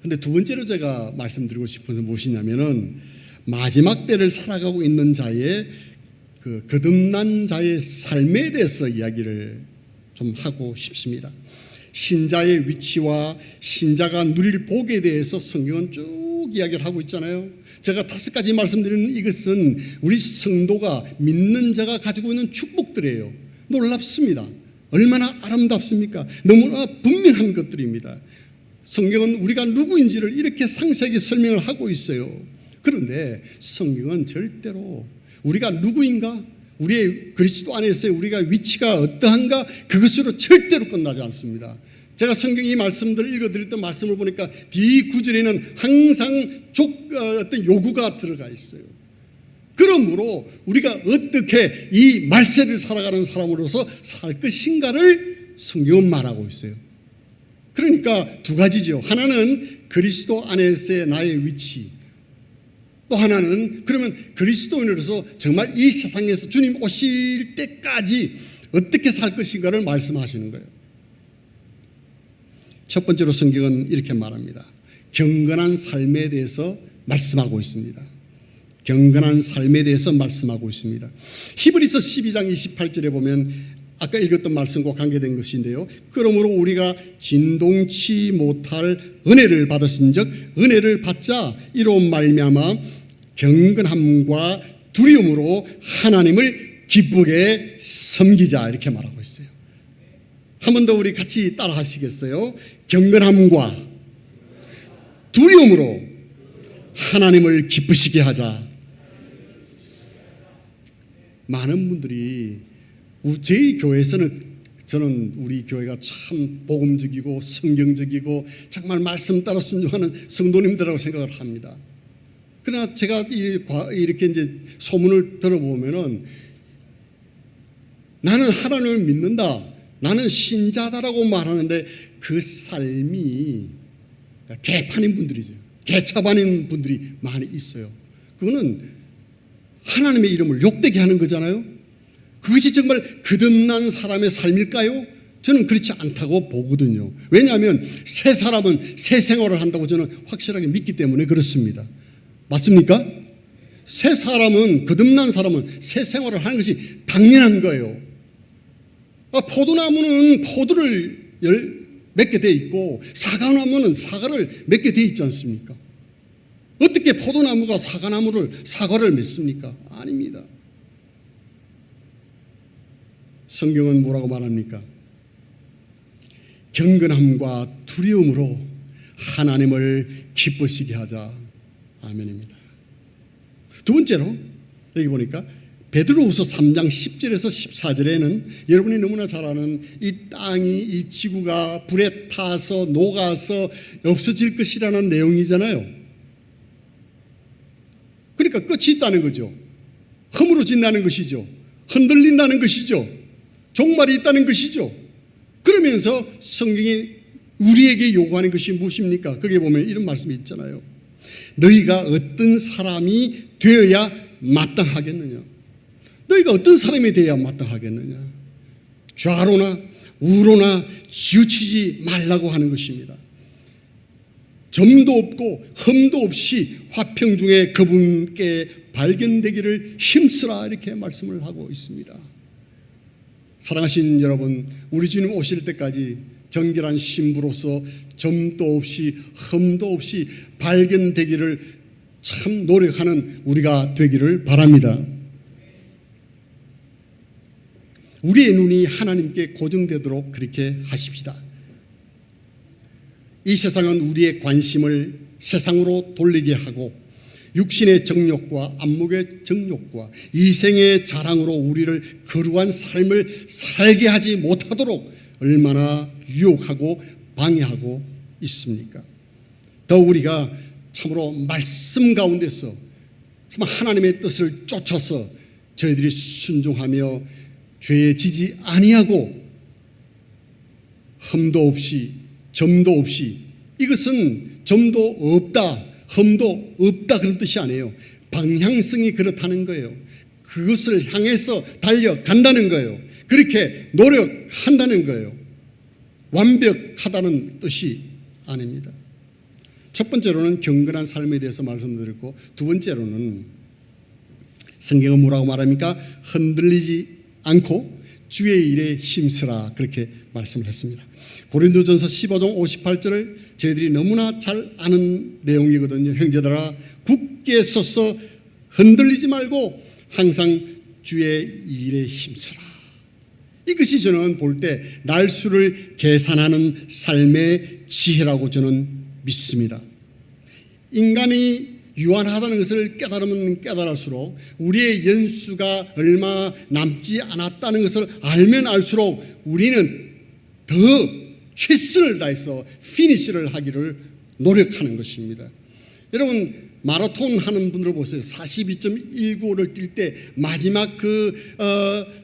근데 두 번째로 제가 말씀드리고 싶은 것은 무엇이냐면은 마지막 때를 살아가고 있는 자의 그 거듭난 자의 삶에 대해서 이야기를 좀 하고 싶습니다. 신자의 위치와 신자가 누릴 복에 대해서 성경은 쭉 이야기를 하고 있잖아요. 제가 5가지 말씀드리는 이것은 우리 성도가 믿는 자가 가지고 있는 축복들이에요. 놀랍습니다. 얼마나 아름답습니까? 너무나 분명한 것들입니다. 성경은 우리가 누구인지를 이렇게 상세하게 설명을 하고 있어요. 그런데 성경은 절대로 우리가 누구인가, 우리의 그리스도 안에서의 우리가 위치가 어떠한가, 그것으로 절대로 끝나지 않습니다. 제가 성경 이 말씀들을 읽어드렸던 말씀을 보니까 뒤구절에는 항상 어떤 요구가 들어가 있어요. 그러므로 우리가 어떻게 이 말세를 살아가는 사람으로서 살 것인가를 성경은 말하고 있어요. 그러니까 두 가지죠. 하나는 그리스도 안에서의 나의 위치, 또 하나는 그러면 그리스도인으로서 정말 이 세상에서 주님 오실 때까지 어떻게 살 것인가를 말씀하시는 거예요. 첫 번째로 성경은 이렇게 말합니다. 경건한 삶에 대해서 말씀하고 있습니다. 경건한 삶에 대해서 말씀하고 있습니다. 히브리서 12장 28절에 보면 아까 읽었던 말씀과 관계된 것인데요. 그러므로 우리가 진동치 못할 은혜를 받았은즉 은혜를 받자 이로 말미암아 경건함과 두려움으로 하나님을 기쁘게 섬기자, 이렇게 말하고 있어요. 한 번 더 우리 같이 따라 하시겠어요? 경건함과 두려움으로 하나님을 기쁘시게 하자. 많은 분들이 저희 교회에서는, 저는 우리 교회가 참 복음적이고 성경적이고 정말 말씀 따라 순종하는 성도님들이라고 생각을 합니다. 그러나 제가 이렇게 이제 소문을 들어보면은 나는 하나님을 믿는다, 나는 신자다라고 말하는데 그 삶이 개판인 분들이죠. 개차반인 분들이 많이 있어요. 그거는 하나님의 이름을 욕되게 하는 거잖아요. 그것이 정말 거듭난 사람의 삶일까요? 저는 그렇지 않다고 보거든요. 왜냐하면 새 사람은 새 생활을 한다고 저는 확실하게 믿기 때문에 그렇습니다. 맞습니까? 새 사람은, 거듭난 사람은 새 생활을 하는 것이 당연한 거예요. 포도나무는 포도를 맺게 돼 있고 사과나무는 사과를 맺게 돼 있지 않습니까? 어떻게 포도나무가 사과를 맺습니까? 아닙니다. 성경은 뭐라고 말합니까? 경건함과 두려움으로 하나님을 기쁘시게 하자. 아멘입니다. 두 번째로 여기 보니까 베드로후서 3장 10절에서 14절에는 여러분이 너무나 잘 아는 이 땅이, 이 지구가 불에 타서 녹아서 없어질 것이라는 내용이잖아요. 그러니까 끝이 있다는 거죠. 허물어진다는 것이죠. 흔들린다는 것이죠. 종말이 있다는 것이죠. 그러면서 성경이 우리에게 요구하는 것이 무엇입니까? 거기에 보면 이런 말씀이 있잖아요. 너희가 어떤 사람이 되어야 마땅하겠느냐? 너희가 어떤 사람이 되어야 마땅하겠느냐? 좌로나 우로나 치우치지 말라고 하는 것입니다. 점도 없고 흠도 없이 화평 중에 그분께 발견되기를 힘쓰라, 이렇게 말씀을 하고 있습니다. 사랑하신 여러분, 우리 주님 오실 때까지 정결한 신부로서 점도 없이 흠도 없이 발견되기를 참 노력하는 우리가 되기를 바랍니다. 우리의 눈이 하나님께 고정되도록 그렇게 하십시다. 이 세상은 우리의 관심을 세상으로 돌리게 하고 육신의 정욕과 안목의 정욕과 이생의 자랑으로 우리를 거룩한 삶을 살게 하지 못하도록 얼마나 유혹하고 방해하고 있습니까? 더 우리가 참으로 말씀 가운데서 참 하나님의 뜻을 쫓아서 저희들이 순종하며 죄에 지지 아니하고 흠도 없이 점도 없이, 이것은 점도 없다 흠도 없다 그런 뜻이 아니에요. 방향성이 그렇다는 거예요. 그것을 향해서 달려간다는 거예요. 그렇게 노력한다는 거예요. 완벽하다는 뜻이 아닙니다. 첫 번째로는 경건한 삶에 대해서 말씀드렸고, 두 번째로는 성경은 뭐라고 말합니까? 흔들리지 않고 주의 일에 힘쓰라, 그렇게 말씀을 했습니다. 고린도전서 15장 58절을 저희들이 너무나 잘 아는 내용이거든요. 형제들아, 굳게 서서 흔들리지 말고 항상 주의 일에 힘쓰라. 이것이 저는 볼 때 날수를 계산하는 삶의 지혜라고 저는 믿습니다. 인간이 유한하다는 것을 깨달으면 깨달을수록, 우리의 연수가 얼마 남지 않았다는 것을 알면 알수록 우리는 더 최선을 다해서 피니시를 하기를 노력하는 것입니다. 여러분, 마라톤 하는 분들 보세요. 42.195를 뛸 때 마지막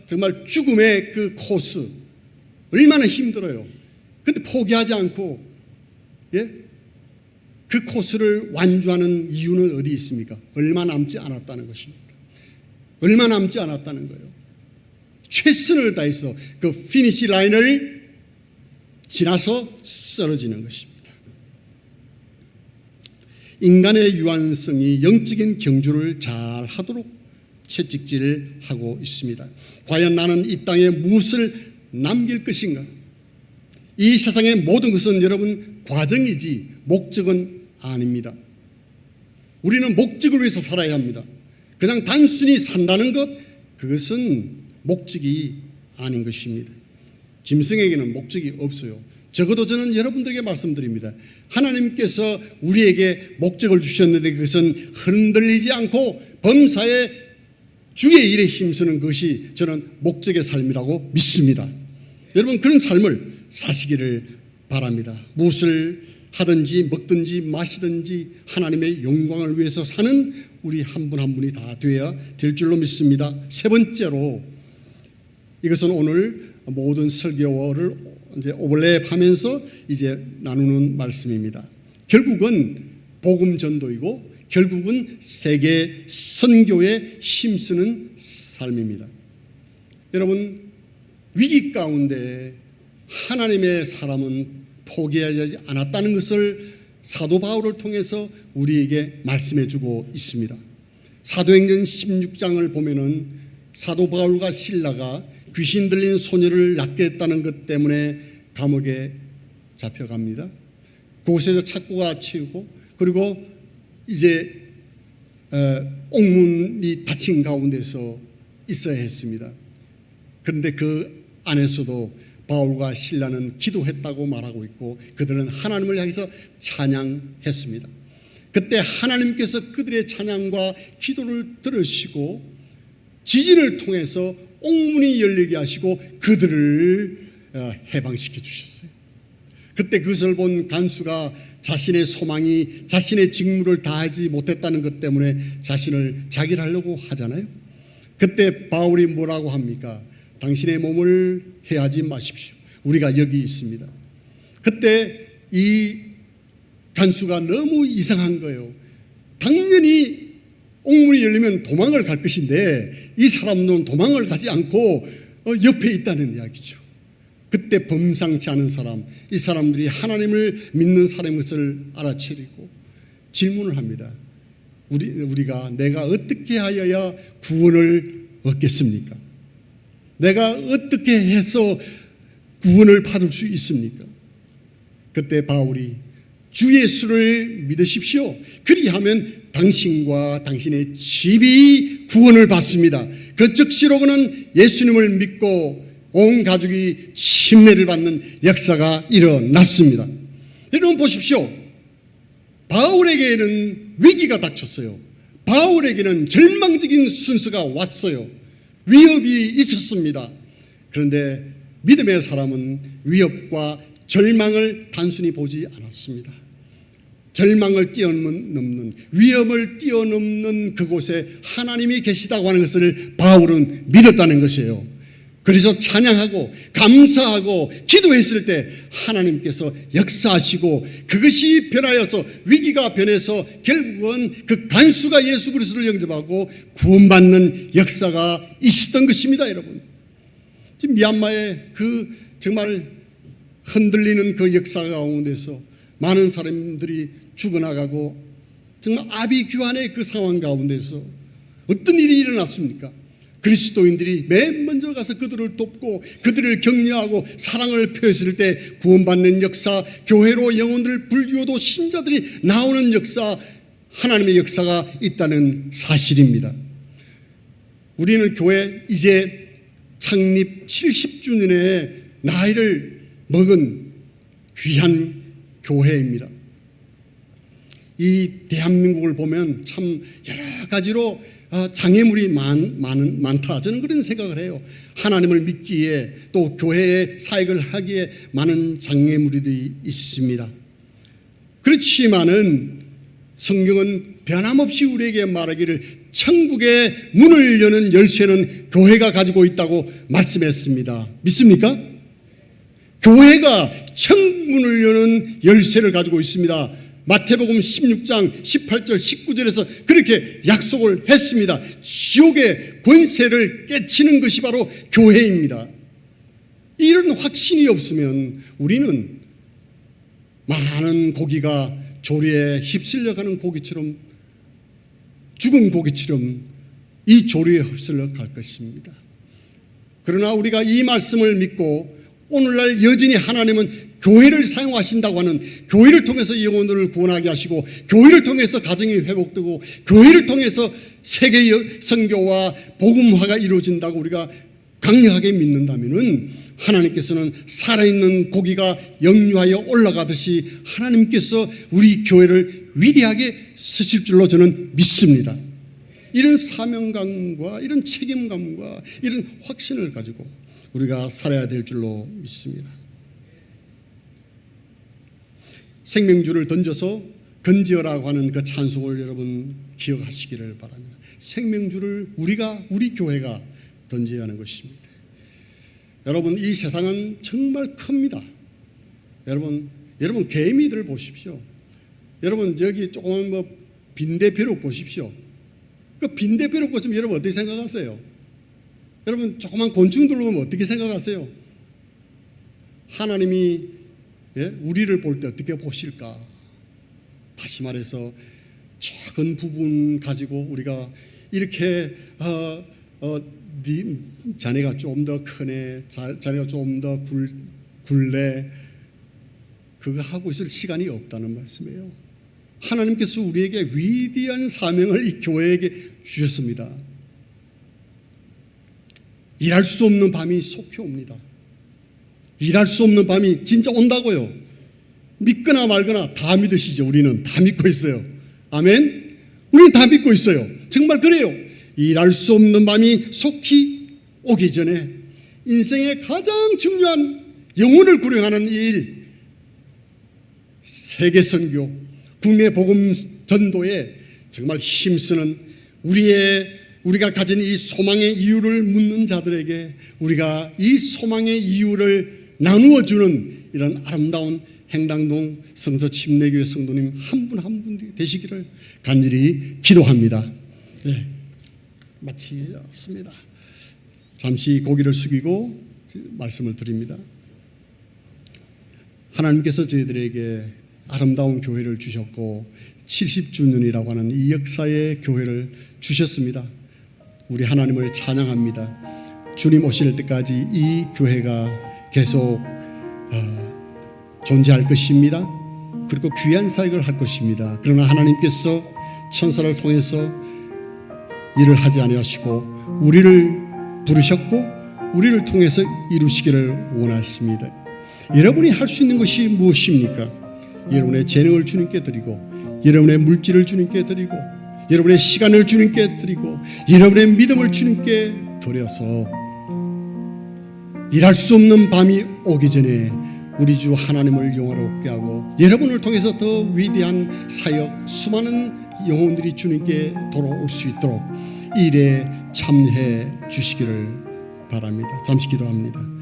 정말 죽음의 그 코스 얼마나 힘들어요. 근데 포기하지 않고 그 코스를 완주하는 이유는 어디 있습니까? 얼마 남지 않았다는 것입니다. 얼마 남지 않았다는 거예요. 최선을 다해서 그 피니시 라인을 지나서 쓰러지는 것입니다. 인간의 유한성이 영적인 경주를 잘 하도록 채찍질을 하고 있습니다. 과연 나는 이 땅에 무엇을 남길 것인가? 이 세상의 모든 것은 여러분 과정이지 목적은 아닙니다. 우리는 목적을 위해서 살아야 합니다. 그냥 단순히 산다는 것, 그것은 목적이 아닌 것입니다. 짐승에게는 목적이 없어요. 적어도 저는 여러분들에게 말씀드립니다. 하나님께서 우리에게 목적을 주셨는데 그것은 흔들리지 않고 범사에 주의 일에 힘쓰는 것이 저는 목적의 삶이라고 믿습니다. 여러분, 그런 삶을 사시기를 바랍니다. 무엇을 하든지 먹든지 마시든지 하나님의 영광을 위해서 사는 우리 한 분 한 분이 다 되어야 될 줄로 믿습니다. 세 번째로, 이것은 오늘 모든 설교를 이제 오버랩하면서 이제 나누는 말씀입니다. 결국은 복음 전도이고 결국은 세계 선교에 힘쓰는 삶입니다. 여러분, 위기 가운데 하나님의 사람은 포기하지 않았다는 것을 사도 바울을 통해서 우리에게 말씀해 주고 있습니다. 사도행전 16장을 보면은 사도 바울과 실라가 귀신 들린 소녀를 낫게 했다는 것 때문에 감옥에 잡혀갑니다. 그곳에서 착고가 채우고, 그리고 이제 옥문이 닫힌 가운데서 있어야 했습니다. 그런데 그 안에서도 바울과 실라는 기도했다고 말하고 있고 그들은 하나님을 향해서 찬양했습니다. 그때 하나님께서 그들의 찬양과 기도를 들으시고 지진을 통해서 옥문이 열리게 하시고 그들을 해방시켜 주셨어요. 그때 그것을 본 간수가 자신의 소망이 자신의 직무를 다하지 못했다는 것 때문에 자신을 자결하려고 하잖아요. 그때 바울이 뭐라고 합니까? 당신의 몸을 해하지 마십시오. 우리가 여기 있습니다. 그때 이 간수가 너무 이상한 거예요. 당연히 옥문이 열리면 도망을 갈 것인데 이 사람은 도망을 가지 않고 옆에 있다는 이야기죠. 그때 범상치 않은 사람, 이 사람들이 하나님을 믿는 사람인 것을 알아채리고 질문을 합니다. 우리가 내가 어떻게 하여야 구원을 얻겠습니까? 내가 어떻게 해서 구원을 받을 수 있습니까? 그때 바울이 주 예수를 믿으십시오. 그리하면 당신과 당신의 집이 구원을 받습니다. 그 즉시로 그는 예수님을 믿고 온 가족이 침례를 받는 역사가 일어났습니다. 여러분 보십시오. 바울에게는 위기가 닥쳤어요. 바울에게는 절망적인 순서가 왔어요. 위협이 있었습니다. 그런데 믿음의 사람은 위협과 절망을 단순히 보지 않았습니다. 절망을 뛰어넘는, 위협을 뛰어넘는 그곳에 하나님이 계시다고 하는 것을 바울은 믿었다는 것이에요. 그래서 찬양하고 감사하고 기도했을 때 하나님께서 역사하시고 그것이 변하여서 위기가 변해서 결국은 그 간수가 예수 그리스도를 영접하고 구원받는 역사가 있었던 것입니다. 여러분, 지금 미얀마의 그 정말 흔들리는 그 역사 가운데서 많은 사람들이 죽어나가고 정말 아비규환의 그 상황 가운데서 어떤 일이 일어났습니까? 그리스도인들이 맨 먼저 가서 그들을 돕고 그들을 격려하고 사랑을 표했을 때 구원받는 역사, 교회로 영혼들, 불교도 신자들이 나오는 역사, 하나님의 역사가 있다는 사실입니다. 우리는 교회 이제 창립 70주년의 나이를 먹은 귀한 교회입니다. 이 대한민국을 보면 참 여러 가지로 장애물이 많다. 저는 그런 생각을 해요. 하나님을 믿기에 또 교회의 사역을 하기에 많은 장애물이 있습니다. 그렇지만은 성경은 변함없이 우리에게 말하기를 천국의 문을 여는 열쇠는 교회가 가지고 있다고 말씀했습니다. 믿습니까? 교회가 천문을 여는 열쇠를 가지고 있습니다. 마태복음 16장 18절 19절에서 그렇게 약속을 했습니다. 지옥의 권세를 깨치는 것이 바로 교회입니다. 이런 확신이 없으면 우리는 많은 고기가 조리에 휩쓸려가는 고기처럼, 죽은 고기처럼 이 조리에 휩쓸려 갈 것입니다. 그러나 우리가 이 말씀을 믿고 오늘날 여전히 하나님은 교회를 사용하신다고 하는, 교회를 통해서 영혼들을 구원하게 하시고 교회를 통해서 가정이 회복되고 교회를 통해서 세계 선교와 복음화가 이루어진다고 우리가 강력하게 믿는다면은 하나님께서는 살아있는 고기가 영유하여 올라가듯이 하나님께서 우리 교회를 위대하게 쓰실 줄로 저는 믿습니다. 이런 사명감과 이런 책임감과 이런 확신을 가지고 우리가 살아야 될 줄로 믿습니다. 생명줄을 던져서 건지어라고 하는 그 찬송을 여러분 기억하시기를 바랍니다. 생명줄을 우리 교회가 던져야 하는 것입니다. 여러분, 이 세상은 정말 큽니다. 여러분 개미들 보십시오. 여러분 저기 조그만 빈대벼룩 보십시오. 그 빈대벼룩 보시면 여러분 어떻게 생각하세요? 여러분 조그만 곤충들 보면 어떻게 생각하세요? 하나님이 우리를 볼 때 어떻게 보실까? 다시 말해서 작은 부분 가지고 우리가 이렇게 자네가 좀 더 크네, 자네가 좀 더 굴래, 그거 하고 있을 시간이 없다는 말씀이에요. 하나님께서 우리에게 위대한 사명을 이 교회에게 주셨습니다. 일할 수 없는 밤이 속히 옵니다. 일할 수 없는 밤이 진짜 온다고요. 믿거나 말거나 다 믿으시죠. 우리는 다 믿고 있어요. 아멘. 우리는 다 믿고 있어요. 정말 그래요. 일할 수 없는 밤이 속히 오기 전에 인생의 가장 중요한 영혼을 구령하는 일, 세계 선교, 국내 복음 전도에 정말 힘쓰는 우리가 가진 이 소망의 이유를 묻는 자들에게 우리가 이 소망의 이유를 나누어 주는 이런 아름다운 행당동 성서 침례교회 성도님 한 분 한 분 되시기를 간절히 기도합니다. 네, 마치겠습니다. 잠시 고개를 숙이고 말씀을 드립니다. 하나님께서 저희들에게 아름다운 교회를 주셨고 70주년이라고 하는 이 역사의 교회를 주셨습니다. 우리 하나님을 찬양합니다. 주님 오실 때까지 이 교회가 계속 존재할 것입니다. 그리고 귀한 사역을 할 것입니다. 그러나 하나님께서 천사를 통해서 일을 하지 아니하시고 우리를 부르셨고 우리를 통해서 이루시기를 원하십니다. 여러분이 할 수 있는 것이 무엇입니까? 여러분의 재능을 주님께 드리고 여러분의 물질을 주님께 드리고 여러분의 시간을 주님께 드리고 여러분의 믿음을 주님께 드려서 일할 수 없는 밤이 오기 전에 우리 주 하나님을 영화롭게 하고 여러분을 통해서 더 위대한 사역, 수많은 영혼들이 주님께 돌아올 수 있도록 이 일에 참여해 주시기를 바랍니다. 잠시 기도합니다.